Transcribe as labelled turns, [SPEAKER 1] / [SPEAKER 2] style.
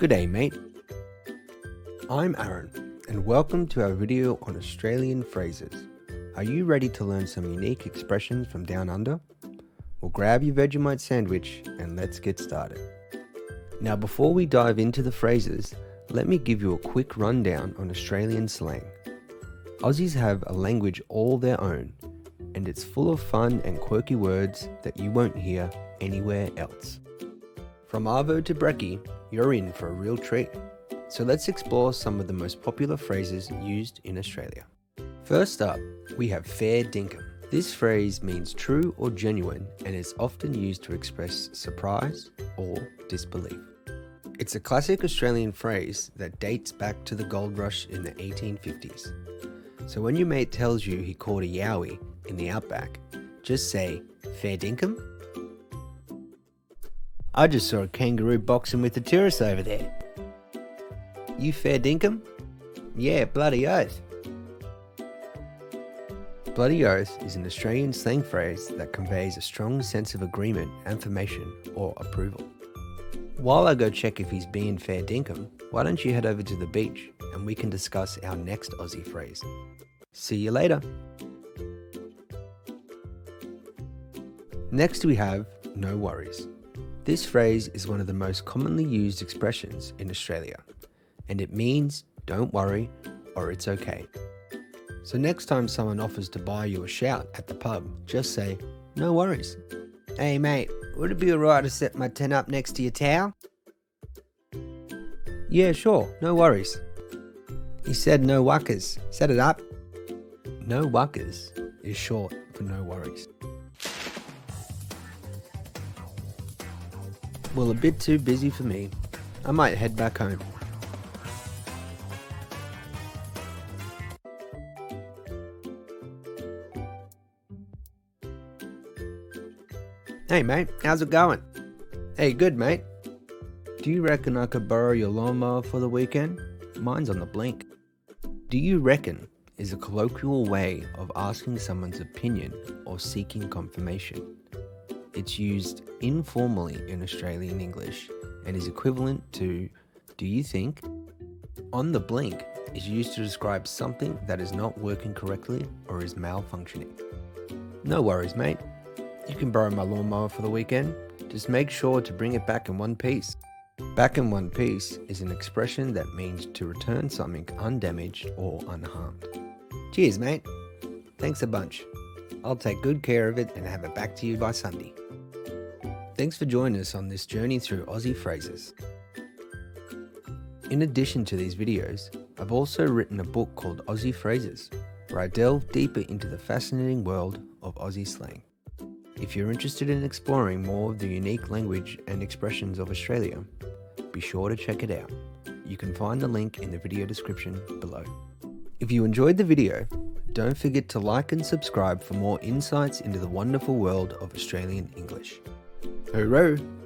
[SPEAKER 1] Good day, mate. I'm Aaron, and welcome to our video on Australian phrases. Are you ready to learn some unique expressions from down under? Well, grab your Vegemite sandwich and let's get started. Now, before we dive into the phrases, let me give you a quick rundown on Australian slang. Aussies have a language all their own, and it's full of fun and quirky words that you won't hear anywhere else. From arvo to brekkie, you're in for a real treat. So let's explore some of the most popular phrases used in Australia. First up, we have fair dinkum. This phrase means true or genuine and is often used to express surprise or disbelief. It's a classic Australian phrase that dates back to the gold rush in the 1850s. So when your mate tells you he caught a yowie in the outback, just say, fair dinkum? I just saw a kangaroo boxing with a tourist over there. You fair dinkum? Yeah, bloody oath. Bloody oath is an Australian slang phrase that conveys a strong sense of agreement, affirmation, or approval. While I go check if he's being fair dinkum, why don't you head over to the beach and we can discuss our next Aussie phrase. See you later. Next we have no worries. This phrase is one of the most commonly used expressions in Australia, and it means don't worry or it's okay. So next time someone offers to buy you a shout at the pub, just say, no worries. Hey mate, would it be alright to set my tent up next to your towel? Yeah, sure, no worries. He said no wuckers. Set it up. No wuckers is short for no worries. Well, a bit too busy for me. I might head back home. Hey mate, how's it going? Hey, good mate. Do you reckon I could borrow your lawnmower for the weekend? Mine's on the blink. Do you reckon is a colloquial way of asking someone's opinion or seeking confirmation. It's used informally in Australian English and is equivalent to do you think? On the blink is used to describe something that is not working correctly or is malfunctioning. No worries, mate. You can borrow my lawnmower for the weekend. Just make sure to bring it back in one piece. Back in one piece is an expression that means to return something undamaged or unharmed. Cheers, mate. Thanks a bunch. I'll take good care of it and have it back to you by Sunday. Thanks for joining us on this journey through Aussie phrases. In addition to these videos, I've also written a book called Aussie Phrases, where I delve deeper into the fascinating world of Aussie slang. If you're interested in exploring more of the unique language and expressions of Australia, be sure to check it out. You can find the link in the video description below. If you enjoyed the video, don't forget to like and subscribe for more insights into the wonderful world of Australian English. Hooroo!